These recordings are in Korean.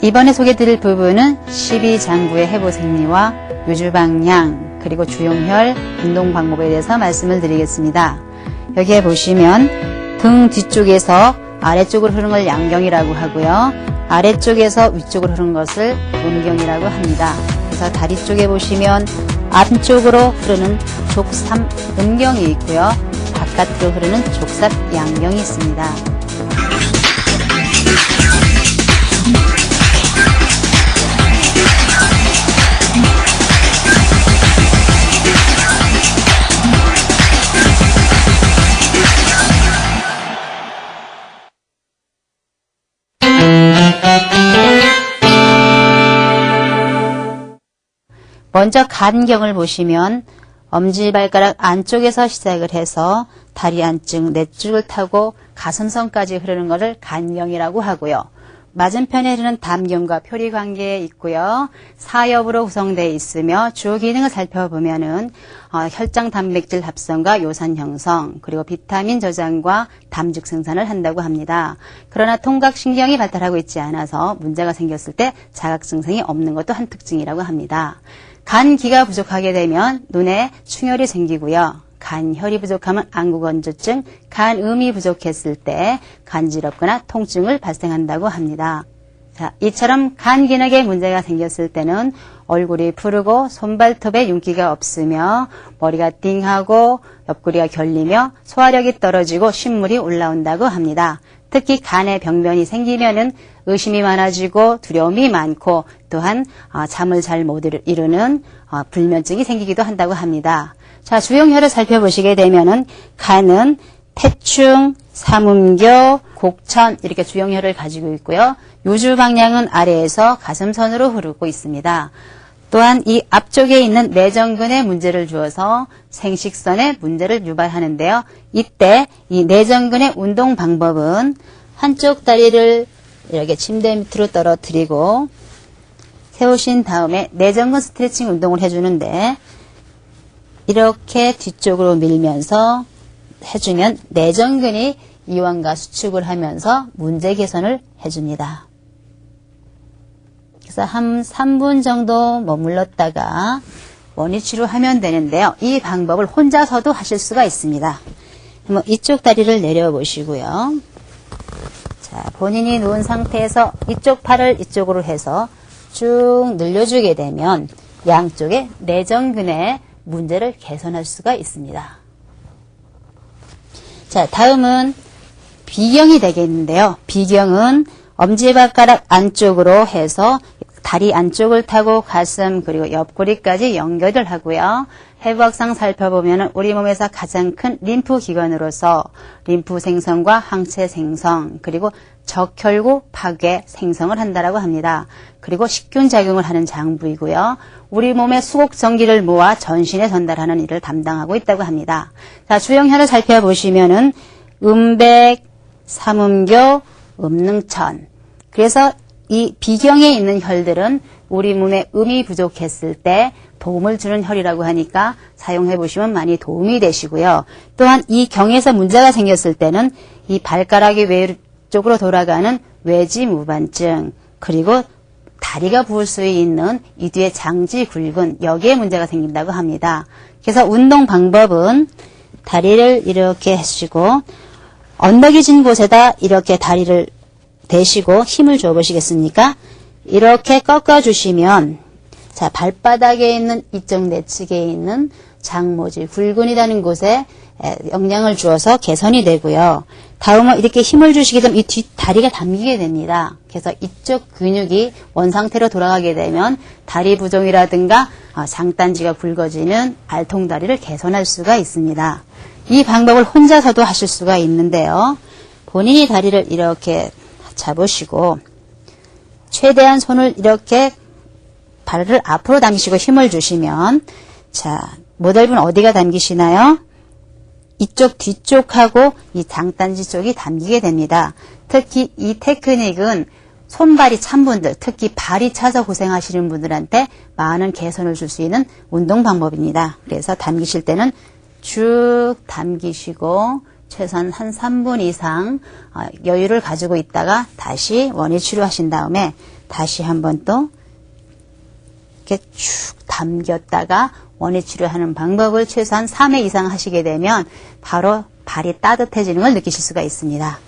이번에 소개드릴 부분은 12장부의 해보생리와 요주방향 그리고 주용혈 운동 방법에 대해서 말씀을 드리겠습니다. 여기에 보시면 등 뒤쪽에서 아래쪽으로 흐르는 걸 양경이라고 하고요. 아래쪽에서 위쪽으로 흐르는 것을 음경이라고 합니다. 그래서 다리 쪽에 보시면 안쪽으로 흐르는 족삼 음경이 있고요. 바깥으로 흐르는 족삼 양경이 있습니다. 먼저 간경을 보시면 엄지발가락 안쪽에서 시작을 해서 다리 안쪽 넷쪽을 타고 가슴선까지 흐르는 것을 간경이라고 하고요. 맞은편에 흐르는 담경과 표리 관계에 있고요. 사엽으로 구성되어 있으며 주요 기능을 살펴보면은 혈장 단백질 합성과 요산 형성, 그리고 비타민 저장과 담즙 생산을 한다고 합니다. 그러나 통각신경이 발달하고 있지 않아서 문제가 생겼을 때 자각 증상이 없는 것도 한 특징이라고 합니다. 간기가 부족하게 되면 눈에 충혈이 생기고요. 간혈이 부족하면 안구건조증, 간음이 부족했을 때 간지럽거나 통증을 발생한다고 합니다. 자, 이처럼 간 기능에 문제가 생겼을 때는 얼굴이 푸르고 손발톱에 윤기가 없으며 머리가 띵하고 옆구리가 결리며 소화력이 떨어지고 신물이 올라온다고 합니다. 특히 간에 병변이 생기면은 의심이 많아지고 두려움이 많고 또한 잠을 잘 못 이루는 불면증이 생기기도 한다고 합니다. 자, 주용혈을 살펴보시게 되면은 간은 태충, 삼음교, 곡천 이렇게 주용혈을 가지고 있고요. 요주방향은 아래에서 가슴선으로 흐르고 있습니다. 또한 이 앞쪽에 있는 내전근에 문제를 주어서 생식선에 문제를 유발하는데요. 이때 이 내전근의 운동 방법은 한쪽 다리를 이렇게 침대 밑으로 떨어뜨리고 세우신 다음에 내전근 스트레칭 운동을 해주는데 이렇게 뒤쪽으로 밀면서 해주면 내전근이 이완과 수축을 하면서 문제 개선을 해줍니다. 그래서 한 3분 정도 머물렀다가 원위 치료하면 되는데요. 이 방법을 혼자서도 하실 수가 있습니다. 이쪽 다리를 내려보시고요. 자, 본인이 누운 상태에서 이쪽 팔을 이쪽으로 해서 쭉 늘려주게 되면 양쪽의 내전근의 문제를 개선할 수가 있습니다. 자, 다음은 비경이 되겠는데요. 비경은 엄지발가락 안쪽으로 해서 다리 안쪽을 타고 가슴 그리고 옆구리까지 연결을 하고요. 해부학상 살펴보면 우리 몸에서 가장 큰 림프 기관으로서 림프 생성과 항체 생성 그리고 적혈구 파괴 생성을 한다라고 합니다. 그리고 식균 작용을 하는 장부이고요. 우리 몸의 수곡 전기를 모아 전신에 전달하는 일을 담당하고 있다고 합니다. 자, 주용혈을 살펴보시면은 음백, 삼음교, 음능천. 그래서 이 비경에 있는 혈들은 우리 몸에 음이 부족했을 때 도움을 주는 혈이라고 하니까 사용해 보시면 많이 도움이 되시고요. 또한 이 경에서 문제가 생겼을 때는 이 발가락이 외쪽으로 돌아가는 외지무반증 그리고 다리가 부을 수 있는 이 뒤에 장지굴근 여기에 문제가 생긴다고 합니다. 그래서 운동 방법은 다리를 이렇게 해주시고 언덕이 진 곳에다 이렇게 다리를 대시고 힘을 줘 보시겠습니까? 이렇게 꺾어 주시면 자, 발바닥에 있는 이쪽 내측에 있는 장모질 굴근이라는 곳에 영향을 주어서 개선이 되고요. 다음은 이렇게 힘을 주시게 되면 이 뒷다리가 당기게 됩니다. 그래서 이쪽 근육이 원상태로 돌아가게 되면 다리 부종이라든가 장단지가 굵어지는 알통다리를 개선할 수가 있습니다. 이 방법을 혼자서도 하실 수가 있는데요. 본인이 다리를 이렇게 잡으시고 최대한 손을 이렇게 발을 앞으로 당기시고 힘을 주시면 자, 모델분 어디가 당기시나요? 이쪽 뒤쪽하고 이 장단지 쪽이 당기게 됩니다. 특히 이 테크닉은 손발이 찬 분들, 특히 발이 차서 고생하시는 분들한테 많은 개선을 줄 수 있는 운동 방법입니다. 그래서 당기실 때는 쭉 당기시고 최소한 한 3분 이상 여유를 가지고 있다가 다시 원위 치료하신 다음에 다시 한번 또 이렇게 쭉 담겼다가 원위치료하는 방법을 최소한 3회 이상 하시게 되면 바로 발이 따뜻해지는 걸 느끼실 수가 있습니다.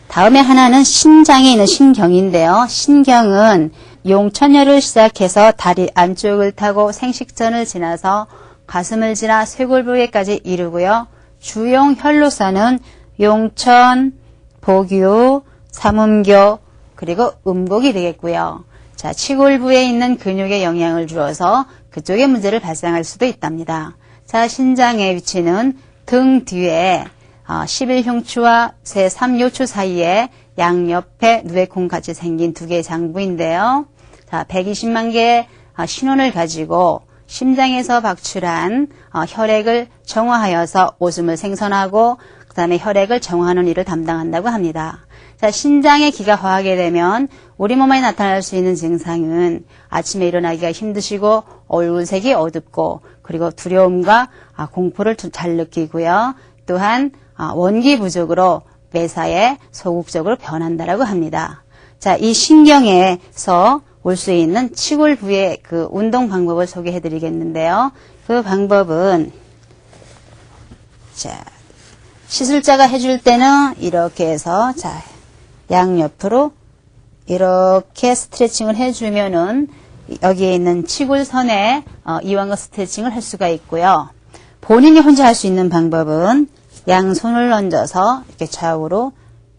다음에 하나는 신장에 있는 신경인데요. 신경은 용천혈을 시작해서 다리 안쪽을 타고 생식선을 지나서 가슴을 지나 쇄골부에까지 이르고요. 주용 혈로서는 용천, 복유, 삼음교, 그리고 음곡이 되겠고요. 자, 치골부에 있는 근육에 영향을 주어서 그쪽에 문제를 발생할 수도 있답니다. 자, 신장의 위치는 등 뒤에 11흉추와 제3요추 사이에 양옆에 누에콩 같이 생긴 두 개의 장부인데요. 자, 120만 개의 신원을 가지고 심장에서 박출한 혈액을 정화하여서 오줌을 생성하고 그 다음에 혈액을 정화하는 일을 담당한다고 합니다. 자, 신장에 기가 화하게 되면 우리 몸에 나타날 수 있는 증상은 아침에 일어나기가 힘드시고 얼굴색이 어둡고 그리고 두려움과 공포를 잘 느끼고요. 또한 원기 부족으로 매사에 소극적으로 변한다라고 합니다. 자, 이 신경에서 올 수 있는 치골 부의 그 운동 방법을 소개해 드리겠는데요. 그 방법은 자, 시술자가 해줄 때는 이렇게 해서 자, 양옆으로 이렇게 스트레칭을 해주면은 여기에 있는 치골선에 이완과 스트레칭을 할 수가 있고요. 본인이 혼자 할 수 있는 방법은 양손을 얹어서 이렇게 좌우로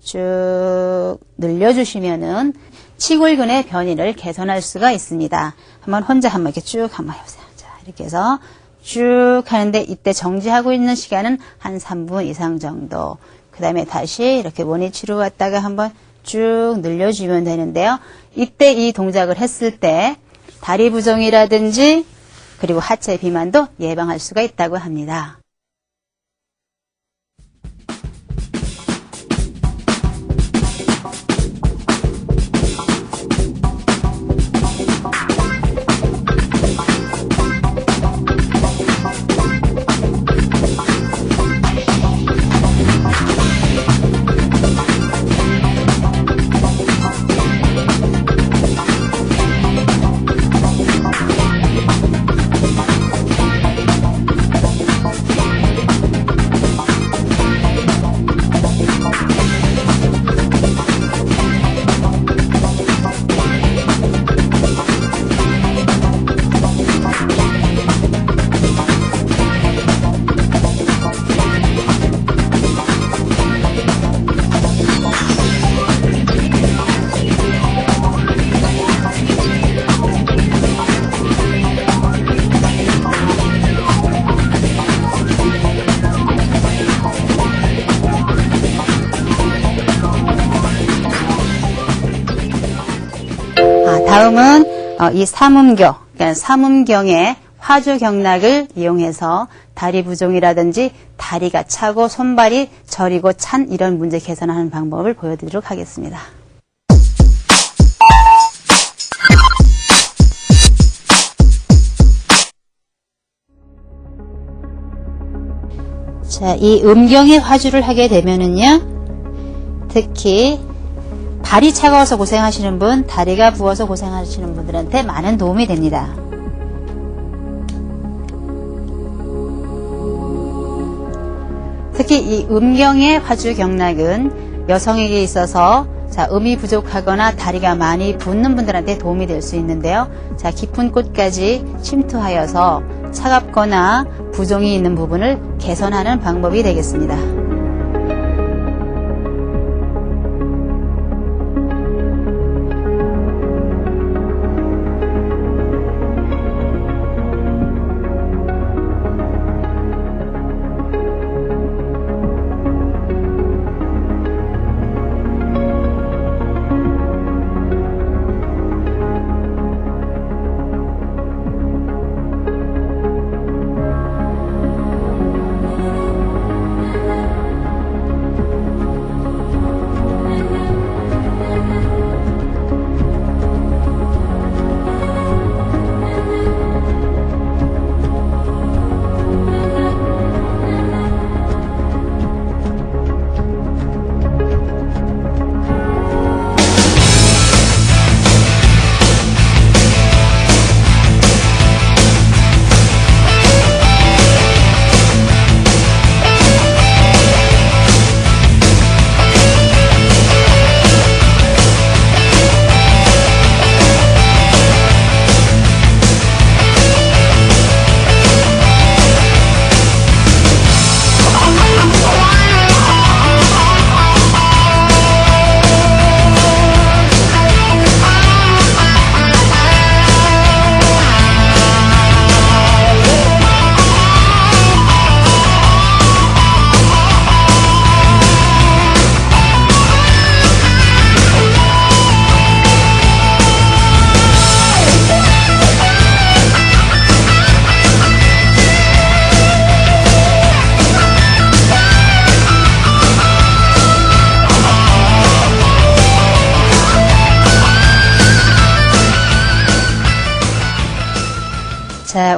쭉 늘려주시면은 치골근의 변이를 개선할 수가 있습니다. 한번 혼자 한번 이렇게 쭉 한번 해보세요. 자, 이렇게 해서 쭉 하는데 이때 정지하고 있는 시간은 한 3분 이상 정도. 그 다음에 다시 이렇게 원위치로 갔다가 한번 쭉 늘려주면 되는데요. 이때 이 동작을 했을 때 다리 부종이라든지 그리고 하체 비만도 예방할 수가 있다고 합니다. 다음은 이 삼음교, 그러니까 삼음경의 화주경락을 이용해서 다리 부종이라든지 다리가 차고 손발이 저리고 찬 이런 문제 개선하는 방법을 보여드리도록 하겠습니다. 자, 이 음경의 화주를 하게 되면은요, 특히 발이 차가워서 고생하시는 분, 다리가 부어서 고생하시는 분들한테 많은 도움이 됩니다. 특히 이 음경의 화주경락은 여성에게 있어서 자, 음이 부족하거나 다리가 많이 붓는 분들한테 도움이 될 수 있는데요. 자, 깊은 곳까지 침투하여서 차갑거나 부종이 있는 부분을 개선하는 방법이 되겠습니다.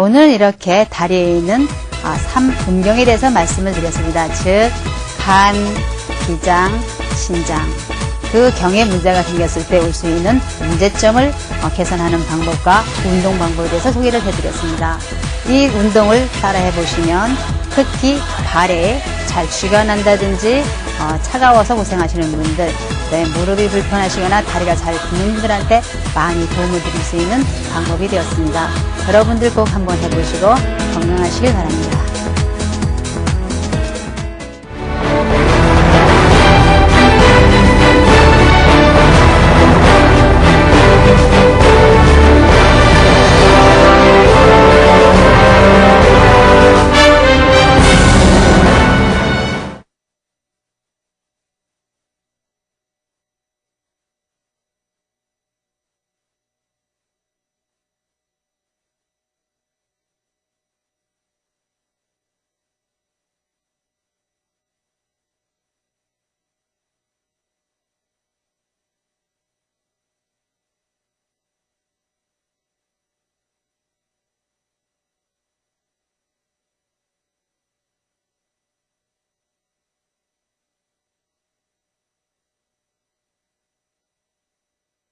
오늘 이렇게 다리에 있는 3분경에 대해서 말씀을 드렸습니다. 즉, 간, 기장, 신장. 그 경에 문제가 생겼을 때 올 수 있는 문제점을 개선하는 방법과 운동 방법에 대해서 소개를 해드렸습니다. 이 운동을 따라해 보시면 특히 발에 잘 쥐가 난다든지 차가워서 고생하시는 분들, 무릎이 불편하시거나 다리가 잘 붓는 분들한테 많이 도움을 드릴 수 있는 방법이 되었습니다. 여러분들 꼭 한번 해보시고 건강하시길 바랍니다.